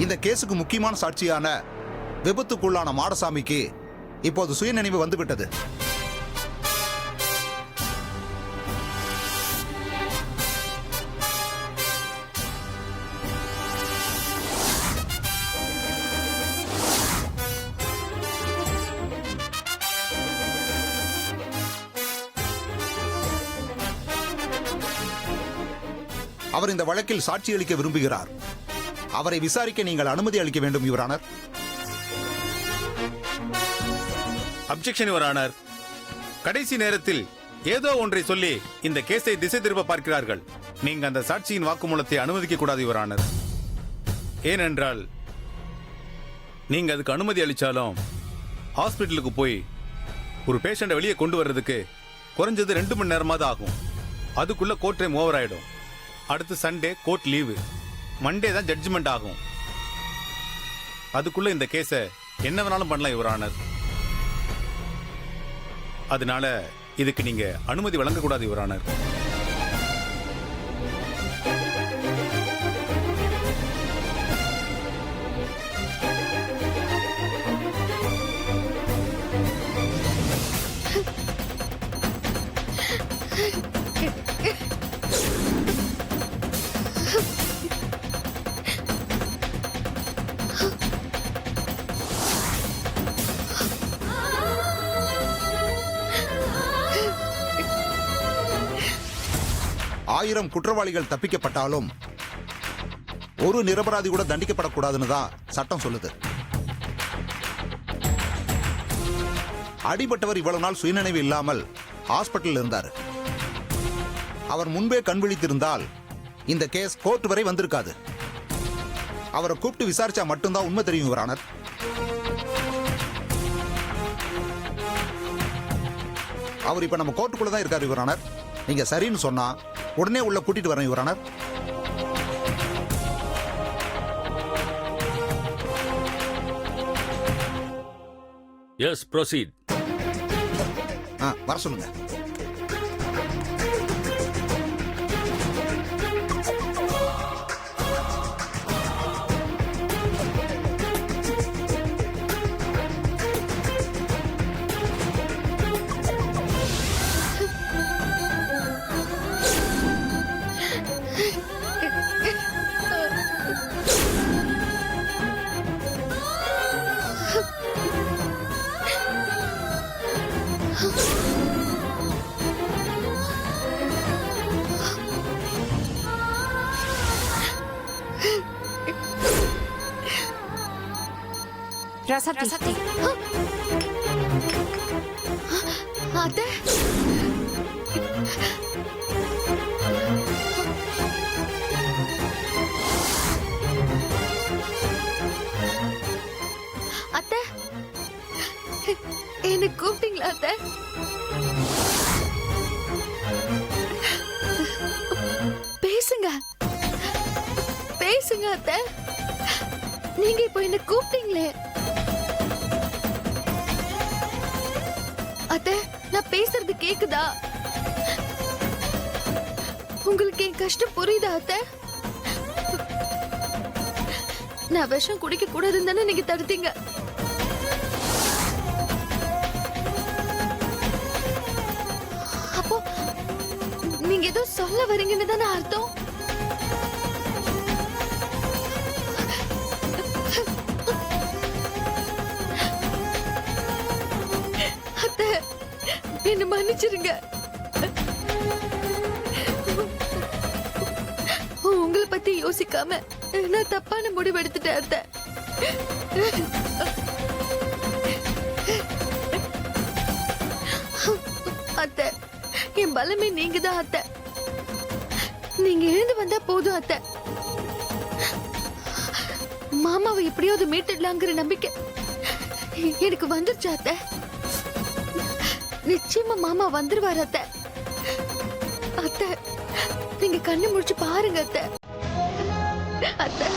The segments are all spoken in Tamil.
இந்த கேஸுக்கு முக்கியமான சாட்சியான விபத்துக்குள்ளான மாடசாமிக்கு இப்போது சுயநினைவு வந்துவிட்டது. அவர் இந்த வழக்கில் சாட்சி அளிக்க விரும்புகிறார். அவரை விசாரிக்க நீங்கள் அனுமதி அளிக்க வேண்டும் your honour. Objection your honour. கடைசி நேரத்தில் ஏதோ ஒன்றை சொல்லி இந்த கேஸை திசை திருப்ப பார்க்கிறார்கள். நீங்க அந்த சாட்சியின் வாக்குமூலத்தை அனுமதிக்க கூடாது யுவர் ஆனர். ஏனென்றால் நீங்க அதுக்கு அனுமதி அளிச்சாலும் ஹாஸ்பிட்டலுக்கு போய் ஒரு பேஷண்ட்டை வெளியே கொண்டு வர்றதுக்கு குறைஞ்சது 2 மணி நேரமாவது ஆகும். அதுக்குள்ள கோர்ட் டைம் ஓவர் ஆயிடும். அடுத்து சண்டே கோர்ட் லீவு, மண்டே தான் ஜட்ஜ்மெண்ட் ஆகும். அதுக்குள்ள இந்த கேஸை என்ன வேணாலும் பண்ணலாம் யுவர் ஆனர். அதனால இதுக்கு நீங்க அனுமதி வழங்கக்கூடாது யுவர் ஆனர். ஆயிரம் குற்றவாளிகள் தப்பிக்கப்பட்டாலும் ஒரு நிரபராதி கூட தண்டிக்கப்படக்கூடாதுன்னு தான் சட்டம் சொல்லுது. அடிபட்டவர் இவ்வளவு நாள் சுயநினைவு இல்லாமல் ஹாஸ்பிட்டல் இருந்தார். அவர் முன்பே கண் விழித்திருந்தால் இந்த கேஸ் கோர்ட் வரை வந்திருக்காது. அவரை கூப்பிட்டு விசாரிச்சா மட்டும்தான் உண்மை தெரியும் யுவர் ஆனர். அவர் இப்ப நம்ம கோர்ட்டுக்குள்ள தான் இருக்காரு யுவர் ஆனர். நீங்க சரின்னு சொன்னா உடனே உள்ள கூட்டிட்டு வரேன் யுவர் ஆனர். Yes proceed. வர சொல்லுங்க. ரசதி. அத்தை, அத்தை, என்ன கூப்பிட்டீங்களா அத்தை? பேசுங்க பேசுங்க அத்தை. நீங்க இப்போ என்ன கூப்பிட்டீங்களே அத்தை, நான் பேசுறது கேக்குதா? உங்களுக்கு என் கஷ்டம் புரியுதா அத்தை? நான் விஷம் குடிக்க கூடாதுன்னு தானே நீங்க தடுத்தீங்க. அப்போ நீங்க ஏதோ சொல்ல வரீங்கன்னு தானே அர்த்தம்? என்ன மன்னிச்சிருங்க. உங்களை பத்தி யோசிக்காம நான் தப்பான முடிவு எடுத்துட்டேன் அத்தை. அத்தை, என் பலமே நீங்க தான் அத்தை. நீங்க எழுந்து வந்தா போதும் அத்தை. மாமாவை எப்படியாவது மீட்டுடலாங்கிற நம்பிக்கை எனக்கு வந்துருச்சு அத்தை. நிச்சயமா மாமா வந்துருவாரு அத்தை. அத்தை, நீங்க கண்ணு முடிச்சு பாருங்க அத்தை. அத்தை,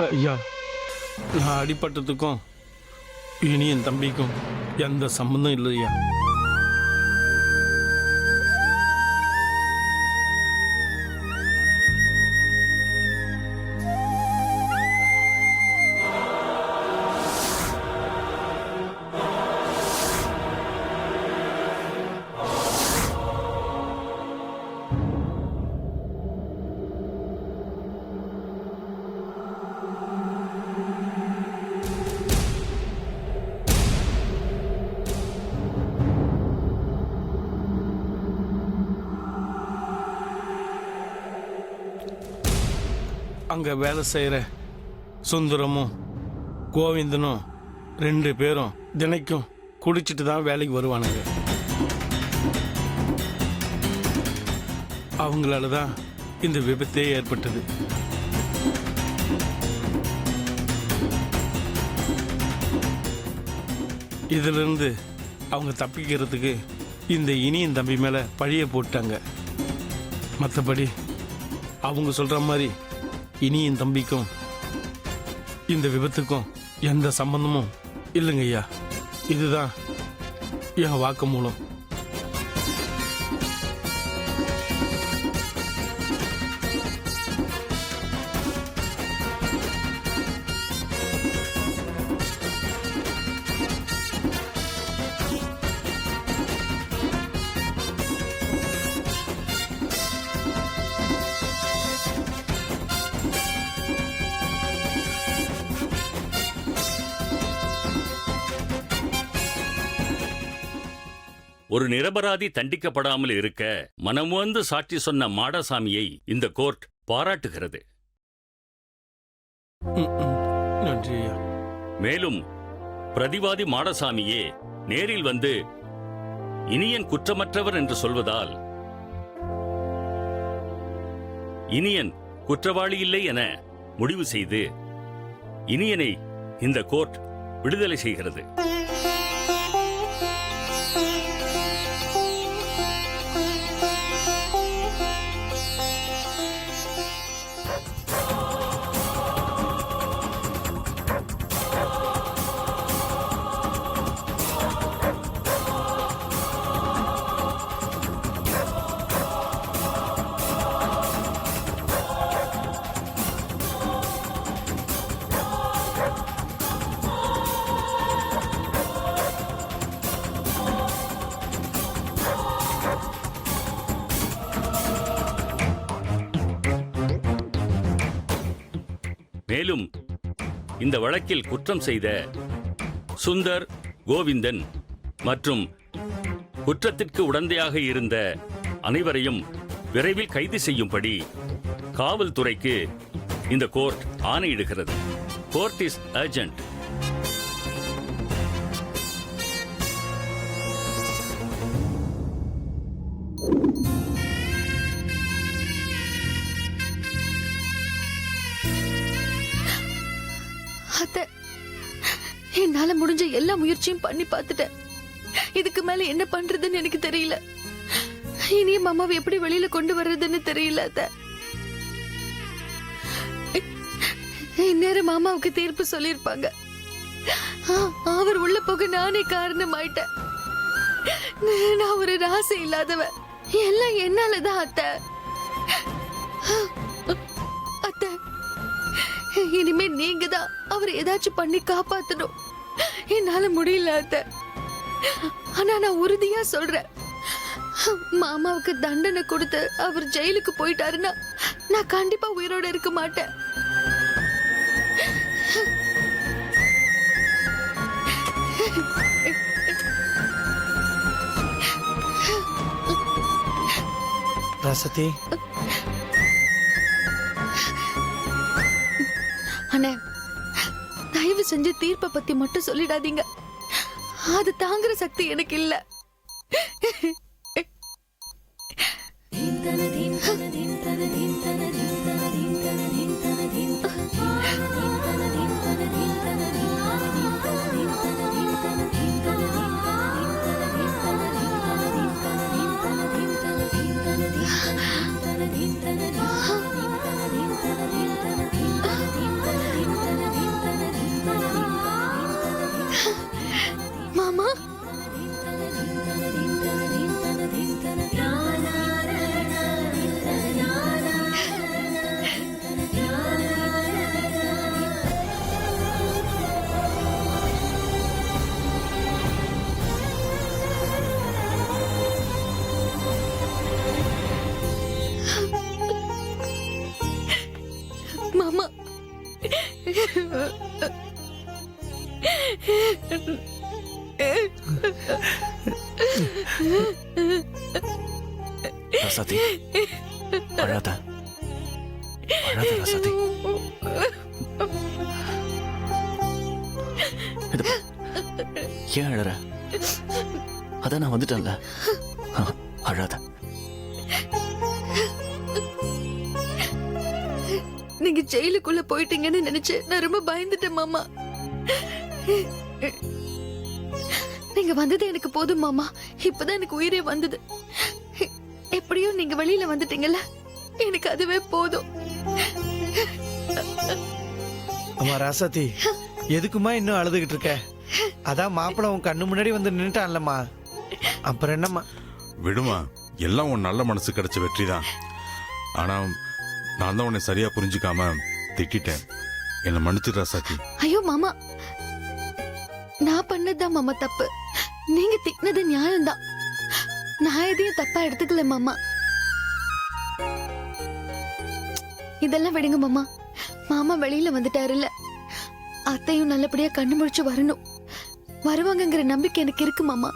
ஐயா, நான் அடிபட்டதுக்கும் இனி என் தம்பிக்கும் எந்த சம்பந்தம் இல்லையா. அங்கே வேலை செய்கிற சுந்தரமும் கோவிந்தனும் 2 பேரும் தினைக்கும் குடிச்சிட்டு தான் வேலைக்கு வருவானுங்க. அவங்களால தான் இந்த விபத்தே ஏற்பட்டது. இதிலிருந்து அவங்க தப்பிக்கிறதுக்கு இந்த இனியின் தம்பி மேலே பழிய போட்டாங்க. மற்றபடி அவங்க சொல்கிற மாதிரி இனியின் தம்பிக்கும் இந்த விபத்துக்கும் எந்த சம்பந்தமும் இல்லைங்க ஐயா. இதுதான் என் வாக்குமூலம். ஒரு நிரபராதி தண்டிக்கப்படாமல் இருக்க மனமுவந்து சாட்சி சொன்ன மாடசாமியை இந்த கோர்ட் பாராட்டுகிறது. நன்றி ஐயா. மேலும் பிரதிவாதி மாடசாமியே நேரில் வந்து இனியன் குற்றமற்றவர் என்று சொல்வதால் இனியன் குற்றவாளி இல்லை என முடிவு செய்து இனியனை இந்த கோர்ட் விடுதலை செய்கிறது. மேலும் இந்த வழக்கில் குற்றம் செய்த சுந்தர், கோவிந்தன் மற்றும் குற்றத்திற்கு உடந்தையாக இருந்த அனைவரையும் விரைவில் கைது செய்யும்படி காவல்துறைக்கு இந்த கோர்ட் ஆணையிடுகிறது. Court is urgent. அத்தை, என்னால முடிஞ்ச எல்லா முயற்சியும் பண்ணி பார்த்துட்டேன். இதுக்கு மேல என்ன பண்றதுன்னு எனக்கு தெரியல. இனிய மாமாவை எப்படி வெளியில கொண்டு வர்றதுன்னு தெரியல அத்தை. இந்நேரம் மாமாவுக்கு தீர்ப்பு சொல்லிருப்பாங்க. அவர் உள்ள போக நானே காரணம் ஆயிட்டேன். நான் ஒரு ராசி இல்லாதவ. எல்லாம் என்னாலதான் அத்தை. அத்தை, இனிமே நீங்க தான் அவர் ஏதாச்சும் பண்ணி காப்பாத்தணும். என்னால முடியல அத்தை. ஆனா நான் உறுதியா சொல்றேன், மாமாவுக்கு தண்டனை கொடுத்து அவர் ஜெயிலுக்கு போயிட்டாருன்னா நான் கண்டிப்பா உயிரோட இருக்க மாட்டேன். ரசதி, அண்ணே, தயவு செஞ்சு தீர்ப்பை பத்தி மட்டும் சொல்லிடாதீங்க. அது தாங்குற சக்தி எனக்கு இல்ல. ரசாத்தி அழாத அழாத ரசாத்தி. இது பார். ஏன் அழற? அதான் நான் வந்துட்டேன்ல. அழாத. நீங்க ஜெயிலுக்குள்ள போயிட்டீங்கன்னு நினைச்சு நான் ரொம்ப பயந்துட்டேன் மாமா. நீங்க வந்தது எனக்கு போதும் மாமா. இப்பதான் எனக்கு உயிரே வந்தது. எப்படியும் நீங்க வெளியில வந்துட்டீங்கல்ல, எனக்கு அதுவே போதும். அம்மா ராசாத்தி, எதுக்குமா இன்னும் அழுதுகிட்டு இருக்க? அதான் மாப்பிள்ள உன் கண்ணு முன்னாடி வந்து நின்னுட்டான்லம்மா, அப்புறம் என்னம்மா? விடுமா, எல்லாம் உன் நல்ல மனசு கிடைச்ச வெற்றி தான். ஆனா நான் தான் உன்னை சரியா புரிஞ்சுக்காம திட்டிட்டேன். என்னை மன்னிச்சிடுறா சாத்தி. ஐயோ மாமா, நான் பண்ணதுதான் மாமா தப்பு. நீங்க திட்டினது நியாயம்தான். நான் எதையும் தப்பா எடுத்துக்கல மாமா. இதெல்லாம் விடுங்க மாமா. மாமா வெளியில வந்துட்டாருல்ல, அத்தையும் நல்லபடியா கண்ணு முழிச்சு வரணும். வருவாங்கங்கிற நம்பிக்கை எனக்கு இருக்கு மாமா.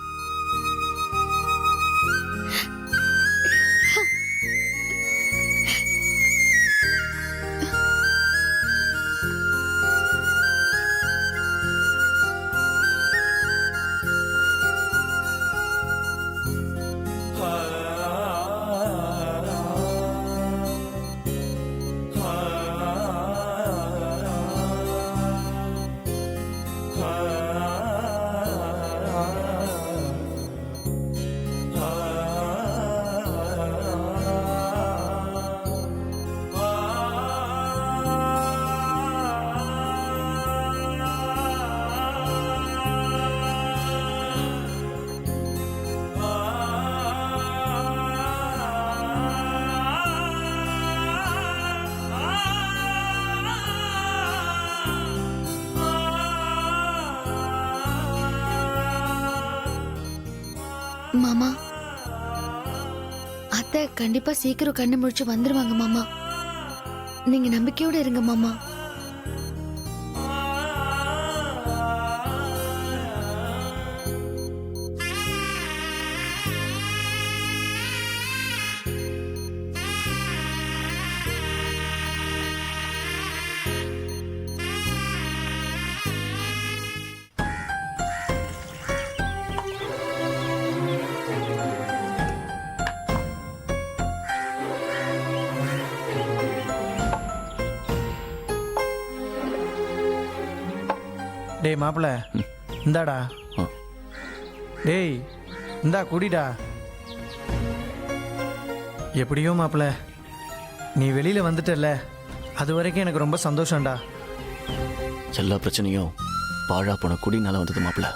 மாமா, அத்தை கண்டிப்பா சீக்கிரம் கண்ணு முழிச்சு வந்துருவாங்க மாமா. நீங்க நம்பிக்கையோட இருங்க மாமா. டேய் மாப்பிள்ள, இந்தாடா. டேய் இந்தா குடிடா. எப்படியோ மாப்பிள்ள, நீ வெளியில வந்துட்டல்ல, அது வரைக்கும் எனக்கு ரொம்ப சந்தோஷம்டா. எல்லா பிரச்சனையும் பாழா போன குடினால வந்தது மாப்பிள்ள.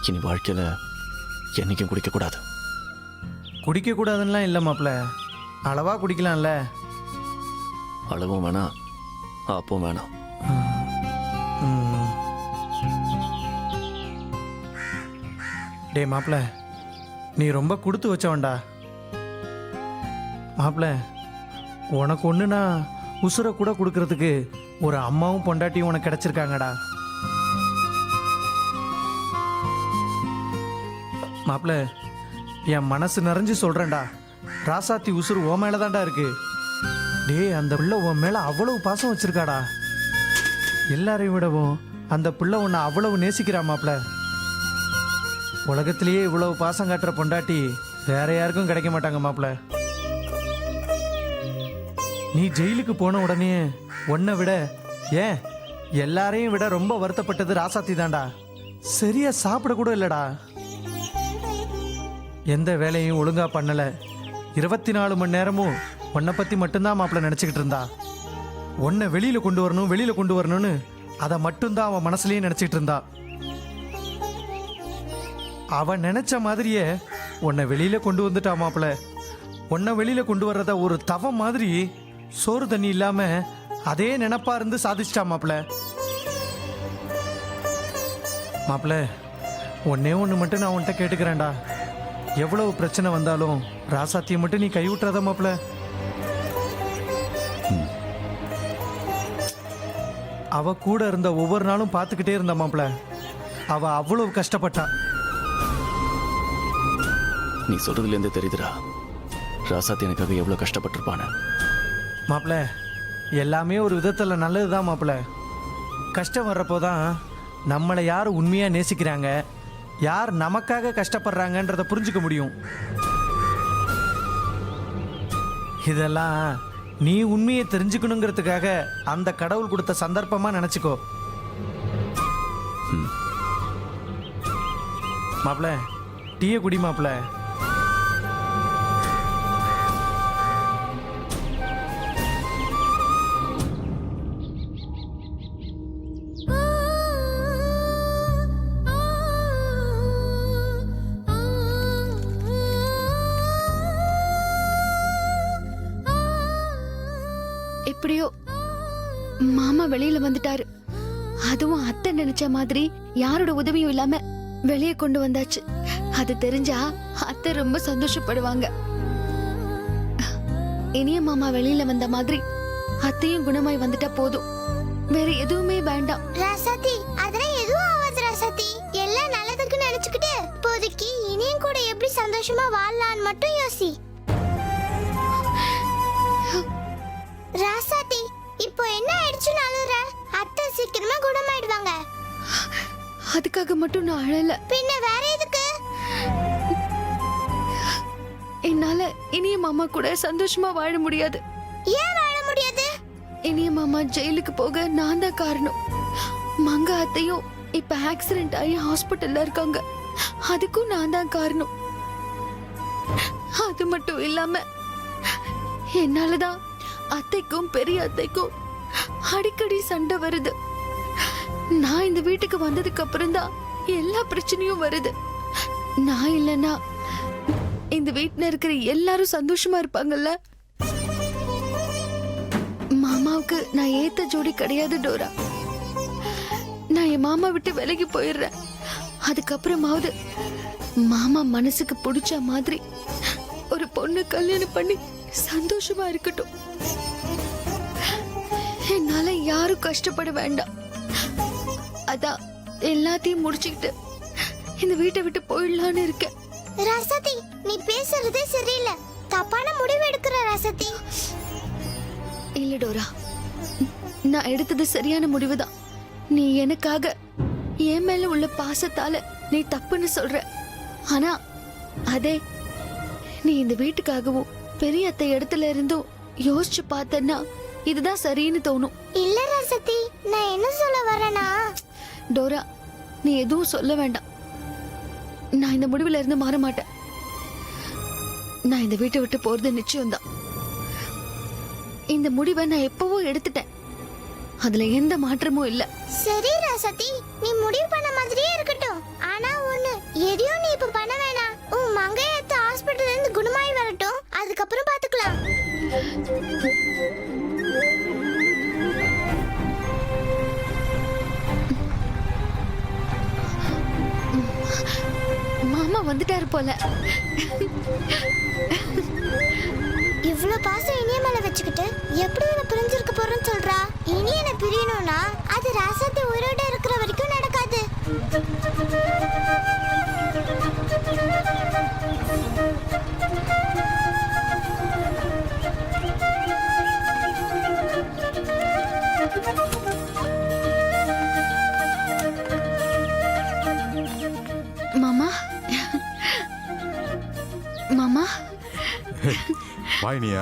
இனி வாழ்க்கையில என்னைக்கும் குடிக்க கூடாது. குடிக்க கூடாதுன்னெலாம் இல்லை மாப்பிள்ள, அளவா குடிக்கலாம்ல. அளவும் வேணாம், அப்பவும் வேணாம். டேய் மாப்பிள்ள, நீ ரொம்ப கொடுத்து வச்சவன்டா. மாப்பிள்ள, உனக்கு ஒன்றுனா உசுரை கூட கொடுக்கறதுக்கு ஒரு அம்மாவும் பொண்டாட்டியும் உனக்கு கிடைச்சிருக்காங்கடா. மாப்பிள்ள, என் மனசு நிறைஞ்சு சொல்றேன்டா, ராசாத்தி உசுறு உன் மேல தான்டா இருக்கு. டேய், அந்த பிள்ளை உன் மேல அவ்வளவு பாசம் வச்சிருக்காடா. எல்லாரையும் விடவும் அந்த பிள்ளை உன்னை அவ்வளவு நேசிக்கிறா மாப்பிள்ள. உலகத்திலேயே இவ்வளவு பாசம் காட்டுற பொண்டாட்டி வேற யாருக்கும் கிடைக்க மாட்டாங்க மாப்பிள்ள. நீ ஜெயிலுக்கு போன உடனே உன்னை விட, ஏன் எல்லாரையும் விட ரொம்ப வருத்தப்பட்டது ராசாத்தி தான்டா. சரியா சாப்பிட கூட இல்லடா. எந்த வேலையும் ஒழுங்கா பண்ணல. 24 மணி நேரமும் உன்னை பத்தி மட்டும்தான் மாப்பிள்ள நினைச்சுக்கிட்டு இருந்தா. உன்னை வெளியில கொண்டு வரணும், வெளியில கொண்டு வரணும்னு அதை மட்டும்தான் அவன் மனசுலயே நினைச்சிட்டு இருந்தா. அவன் நினைச்ச மாதிரியே உன்னை வெளியில கொண்டு வந்துட்டா மாப்பிள்ள. உன்னை வெளியில கொண்டு வர்றத ஒரு தவம் மாதிரி சோறு தண்ணி இல்லாம அதே நினைப்பா இருந்து சாதிச்சிட்டா மாப்பிள்ள. மாப்பிள்ள, ஒன்னே ஒன்று மட்டும் நான் உன்கிட்ட கேட்டுக்கிறேன்டா. எவ்வளவு பிரச்சனை வந்தாலும் ராசாத்தியை மட்டும் நீ கைவிட்டுறத மாப்பிள்ள. அவ கூட இருந்த ஒவ்வொரு நாளும் பார்த்துக்கிட்டே இருந்த மாப்பிள்ள. அவ அவ்வளவு கஷ்டப்பட்டா. நீ சொல்றதுலேருந்து தெரியுதுடா ராசாத்தி எனக்காக எவ்வளோ கஷ்டப்பட்டிருப்பானு. மாப்பிள்ள எல்லாமே ஒரு விதத்தில் நல்லது தான் மாப்பிள்ள. கஷ்டம் வர்றப்போ தான் நம்மளை யார் உண்மையாக நேசிக்கிறாங்க, யார் நமக்காக கஷ்டப்படுறாங்கன்றத புரிஞ்சுக்க முடியும். இதெல்லாம் நீ உண்மையை தெரிஞ்சுக்கணுங்கிறதுக்காக அந்த கடவுள் கொடுத்த சந்தர்ப்பமா நினைச்சுக்கோ. மாப்பிள்ள டீயை குடி மாப்பிள்ள. எப்படியோ மாமா வெளியில வந்துட்டாரு. அதுவும் அத்தை நினைச்ச மாதிரி யாரோட உதவியும் இல்லாம வெளியே கொண்டு வந்தாச்சு. அது தெரிஞ்சா அத்தை ரொம்ப சந்தோஷப்படுவாங்க. இனிய மாமா வெளியில வந்த மாதிரி அத்தையும் குணமாய் வந்துட்டா போதும், வேற எதுவுமே வேண்டாம். ராசாத்தி அதெல்லாம் எதுவும் ஆகாது ராசாத்தி. எல்லாம் நல்லதுக்கு நினைச்சுக்கிட்டு இப்போதைக்கு இனியும் கூட எப்படி சந்தோஷமா வாழலான்னு மட்டும் யோசி. ராசாத்தி இப்போ என்ன ஆயிடுச்சுன்னு அழுற? அத்தை சீக்கிரமா குணமாயிடுவாங்க. அதுக்காக மட்டும் நான் அழல. பின்ன வேற எதுக்கு? என்னால இனிய மாமா கூட சந்தோஷமா வாழ முடியாது. ஏன் வாழ முடியாது? இனிய மாமா ஜெயிலுக்கு போக நான் தான் காரணம். மங்க அத்தையும் இப்ப ஆக்சிடென்ட் ஆகி ஹாஸ்பிட்டல்ல இருக்காங்க. அதுக்கும் நான் தான் காரணம். அது மட்டும் இல்லாம என்னாலதான் அத்தைக்கும் பெரிய அத்தைக்கும் அடிக்கடி சண்டை வருது. நான் இந்த வீட்டுக்கு வந்ததுக்கு அப்புறம் தான் எல்லா பிரச்சனையும் வருது. நான் இல்லைன்னா இந்த வீட்டுல இருக்கிற எல்லாரும் சந்தோஷமா இருப்பாங்கல்ல. மாமாவுக்கு நான் ஏத்த ஜோடி கிடையாது டோரா. நான் என் மாமா விட்டு விலகி போயிடுறேன். அதுக்கப்புறமாவது மாமா மனசுக்கு பிடிச்ச மாதிரி ஒரு பொண்ணு கல்யாணம் பண்ணி சந்தோஷமா இருக்கட்டும். என்னால யாரும் கஷ்டப்பட வேண்டாம். அதான் எல்லாத்தையும் முடிச்சுக்கிட்டு இந்த வீட்டை விட்டு போயிடலான்னு இருக்கேன். ராசாத்தி நீ பேசுறதே சரியில்லை. தப்பான முடிவு எடுக்கிற ராசாத்தி. இல்ல டோரா, நான் எடுத்தது சரியான முடிவுதான். நீ எனக்காக என் மேல உள்ள பாசத்தால நீ தப்புன்னு சொல்ற. ஆனா அதே நீ இந்த வீட்டுக்காகவும் பெரிய அத்தை இடத்துல இருந்தும் யோசிச்சு பார்த்தன்னா இதுதான் சரின்னு தோணும். இல்ல ராசாத்தி, நான் என்ன சொல்ல வரேனா? டோரா, நீ எதுவும் சொல்ல வேண்டாம். நான் இந்த முடிவுல இருந்து மாற மாட்டேன். நான் இந்த வீட்டை விட்டு போறது நிச்சயம்தான். இந்த முடிவை நான் எப்பவோ எடுத்துட்டேன். அதுல எந்த மாற்றமும் இல்ல. சரி ராசாத்தி, நீ முடிவு பண்ண மாதிரியே இருக்கட்டும். ஆனா ஒண்ணு, எதையும் நீ இப்ப பண்ண வேணாம். உன் மங்கையத்த ஹாஸ்பிட்டல்ல இருந்து குணமாயி வரட்டும், அதுக்கப்புறம் பாத்துக்கலாம். மாமா வந்துட்டாரு போல. இவ்வளவு பாசம் இனிய மேல வச்சுக்கிட்டு எப்படி என்ன பிரிஞ்சிருக்க போறேன்னு சொல்றா? இனி என்ன பிரியணும்னா அது ராசாத்தி உயிரோட இருக்கிற வரைக்கும் நடக்காது. மாமா மாமா வாயினியா